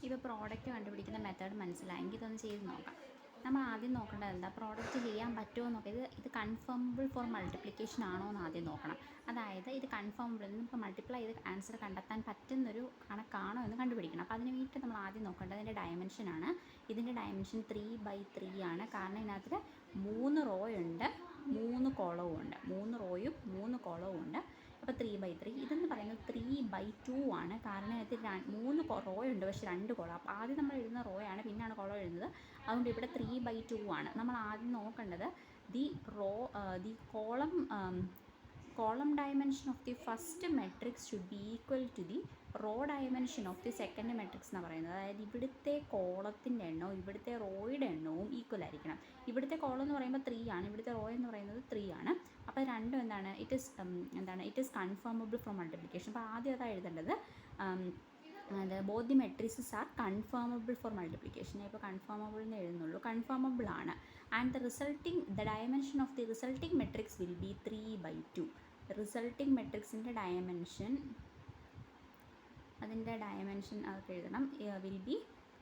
ഇപ്പോൾ പ്രോഡക്റ്റ് കണ്ടുപിടിക്കുന്ന മെത്തേഡ് മനസ്സിലായെങ്കിൽ ഇതൊന്ന് ചെയ്ത് നോക്കാം. നമ്മൾ ആദ്യം നോക്കേണ്ടത് എന്താ, പ്രോഡക്റ്റ് ചെയ്യാൻ പറ്റുമോ എന്നൊക്കെ, ഇത് കൺഫേമബിൾ ഫോർ മൾട്ടിപ്ലിക്കേഷൻ ആണോ എന്ന് ആദ്യം നോക്കണം. അതായത് ഇത് കൺഫേമബിൾ, നമുക്ക് മൾട്ടിപ്ലൈ ചെയ്ത് ആൻസർ കണ്ടെത്താൻ പറ്റുന്നൊരു കണക്കാണോ എന്ന് കണ്ടുപിടിക്കണം. അപ്പോൾ അതിന് വേണ്ടിയിട്ട് നമ്മൾ ആദ്യം നോക്കേണ്ടത് അതിൻ്റെ ഡയമെൻഷനാണ്. ഇതിൻ്റെ ഡയമെൻഷൻ 3/3 ആണ്. കാരണം ഇതിനകത്ത് 3 റോ ഉണ്ട്, 3 കോളവും ഉണ്ട്. 3 റോയും 3 കോളവും ഉണ്ട്. അപ്പോൾ 3/3. ഇതെന്ന് പറയുന്നത് 3/2 ആണ്. കാരണം ഇത് 3 റോ ഉണ്ട്, പക്ഷേ 2 കോളം. അപ്പോൾ ആദ്യം നമ്മൾ എഴുതുന്ന റോ ആണ്, പിന്നെയാണ് കോളം എഴുതുന്നത്. അതുകൊണ്ട് ഇവിടെ 3/2 ആണ്. നമ്മൾ ആദ്യം നോക്കേണ്ടത് the column dimension of the first matrix should be equal to the row dimension of the second matrix എന്ന് പറയുന്നത്. അതായത് ഇവിടുത്തെ കോളത്തിൻ്റെ എണ്ണവും ഇവിടുത്തെ റോയുടെ എണ്ണവും ഈക്വൽ ആയിരിക്കണം. ഇവിടുത്തെ കോളം എന്ന് പറയുമ്പോൾ 3 ആണ്, ഇവിടുത്തെ റോ എന്ന് പറയുന്നത് 3 ആണ്. അപ്പോൾ രണ്ടും എന്താണ്, it is conformable from multiplication. അപ്പോൾ ആദ്യം അതാണ് എഴുതേണ്ടത്. Both the matrices are conformable for multiplication. ഇപ്പോൾ കൺഫേമബിൾ എന്ന് എഴുതുന്നുള്ളൂ, കൺഫേമബിൾ ആണ്. And the dimension of the resulting matrix will be 3/2. Resulting മെട്രിക്സിൻ്റെ അതിൻ്റെ ഡയമെൻഷൻ അതൊക്കെ എഴുതണം. Will be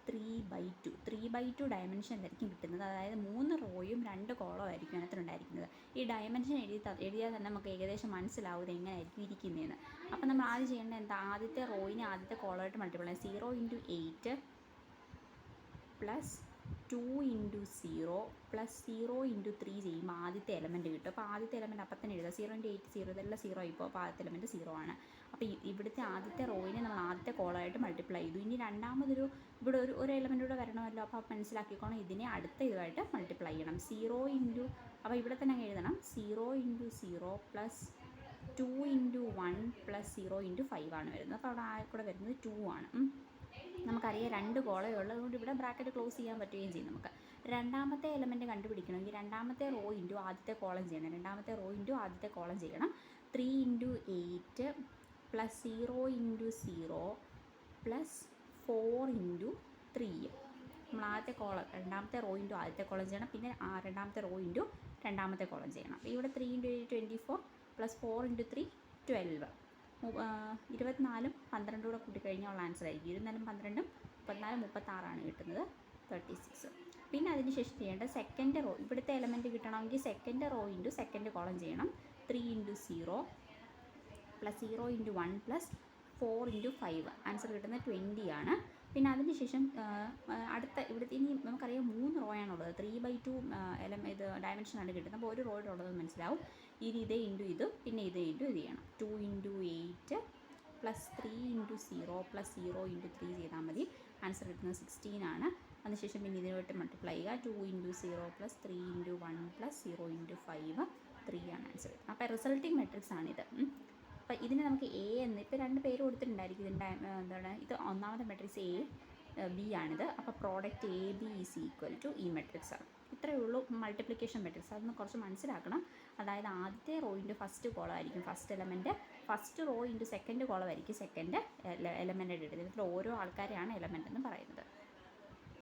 3/2. 3/2 ഡയമെൻഷൻ എന്തായിരിക്കും കിട്ടുന്നത്. അതായത് 3 റോയും 2 കോളവും ആയിരിക്കും അതിനകത്തുണ്ടായിരിക്കുന്നത്. ഈ ഡയമെൻഷൻ എഴുതിയാൽ തന്നെ നമുക്ക് ഏകദേശം മനസ്സിലാവും ഇത് എങ്ങനെയായിരിക്കും ഇരിക്കുന്നതെന്ന്. അപ്പോൾ നമ്മൾ ആദ്യം ചെയ്യേണ്ടത് എന്താ, ആദ്യത്തെ റോയിനെ ആദ്യത്തെ കോളമായിട്ട് മൾട്ടിപ്ലൈ 0 × 8 + 2 × 0 + 0 × 3 ചെയ്യുമ്പോൾ ആദ്യത്തെ എലമെൻറ്റ് കിട്ടും. അപ്പോൾ ആദ്യത്തെ എലമെൻറ്റ് അപ്പം തന്നെ എഴുതുക. 0 × 8 0, ഇതെല്ലാം 0 ആയിപ്പോൾ. അപ്പോൾ ആദ്യത്തെ എലമെൻറ്റ് 0 ആണ്. അപ്പോൾ ഇവിടുത്തെ ആദ്യത്തെ റോയിനെ നമ്മൾ ആദ്യത്തെ കോളമായിട്ട് മൾട്ടിപ്ലൈ ചെയ്തു. ഇനി രണ്ടാമതൊരു ഇവിടെ ഒരു എലമെൻറ്റ് കൂടെ വരണമല്ലോ. അപ്പോൾ മനസ്സിലാക്കിക്കോണം, ഇതിനെ അടുത്ത ഇതുമായിട്ട് മൾട്ടിപ്ലൈ ചെയ്യണം. 0 × അപ്പോൾ ഇവിടെ തന്നെ അങ്ങ് എഴുതണം. 0 × 0 + 2 × 1 + 0 × 5 ആണ് വരുന്നത്. അപ്പോൾ അവിടെ കൂടെ വരുന്നത് 2 ആണ്. നമുക്കറിയാം 2 കോളമേ ഉള്ളത്, അതുകൊണ്ട് ഇവിടെ ബ്രാക്കറ്റ് ക്ലോസ് ചെയ്യാൻ പറ്റുകയും ചെയ്യും. നമുക്ക് രണ്ടാമത്തെ എലമെൻറ്റ് കണ്ടുപിടിക്കണമെങ്കിൽ രണ്ടാമത്തെ റോ ഇൻറ്റു ആദ്യത്തെ കോളം ചെയ്യണം. 3 × 8 + 0 × 0 + 4 × 3. നമ്മൾ ആദ്യത്തെ കോളം രണ്ടാമത്തെ റോ ഇൻറ്റു ആദ്യത്തെ കോളം ചെയ്യണം, പിന്നെ രണ്ടാമത്തെ റോ ഇൻറ്റു രണ്ടാമത്തെ കോളം ചെയ്യണം. അപ്പോൾ ഇവിടെ 3 × 8 24 + 4 × 3 12. 24ഉം 12ഉം കൂടെ കൂട്ടിക്കഴിഞ്ഞാൽ ഉള്ള ആൻസർ ആയിരിക്കും. 24ഉം 12ഉം 34 36 കിട്ടുന്നത്, 36. പിന്നെ അതിന് ശേഷം ചെയ്യേണ്ടത് സെക്കൻഡ് റോ, ഇവിടുത്തെ എലമെൻറ്റ് കിട്ടണമെങ്കിൽ second rho into second column ചെയ്യണം. 3 × 0 + 0 × 1 + 4 × 5. ആൻസർ കിട്ടുന്നത് 20 ആണ്. പിന്നെ അതിന് ശേഷം അടുത്ത ഇവിടുത്തെ ഇനി നമുക്കറിയാം 3 റോ ആണുള്ളത്. 3/2 ഇത് ഡയമെൻഷനാണ് കിട്ടുന്നത്. അപ്പോൾ ഒരു റോയുടെ ഉള്ളത് മനസ്സിലാവും. ഇനി ഇത് ഇൻറ്റു ഇത്, പിന്നെ ഇത് ഇൻറ്റു ഇത് ചെയ്യണം. 2 × 8 + 3 × 0 + 0 × 3 ചെയ്താൽ മതി. ആൻസർ കിട്ടുന്നത് 16 ആണ്. അതിനുശേഷം പിന്നെ ഇതിനായിട്ട് മൾട്ടിപ്ലൈ ചെയ്യുക. 2 × 0 + 3 × 1 + 0 × 5 3 ആണ് ആൻസർ. അപ്പോൾ റിസൾട്ടിങ് മെട്രിക്സ് ആണിത്. അപ്പോൾ ഇതിന് നമുക്ക് എ എന്ന് ഇപ്പോൾ 2 പേര് കൊടുത്തിട്ടുണ്ടായിരിക്കും. ഇതിൻ്റെ എന്താണ്, ഇത് ഒന്നാമത്തെ മെട്രിക്സ് AB ആണിത്. അപ്പോൾ പ്രോഡക്റ്റ് AB = ഈ മെട്രിക്സ് ആണ്. ഇത്രയേ ഉള്ളൂ മൾട്ടിപ്ലിക്കേഷൻ മെട്രിക്സ്. അതൊന്ന് കുറച്ച് മനസ്സിലാക്കണം. അതായത് ആദ്യത്തെ റോ ഇൻറ്റു ഫസ്റ്റ് കോളം ആയിരിക്കും first element, first rho into second column ആയിരിക്കും സെക്കൻഡ് എലമെൻറ്റ് ഇടുന്നത്. ഇതിൽ ഓരോ ആൾക്കാരെയാണ് എലമെൻറ്റ് എന്ന് പറയുന്നത്.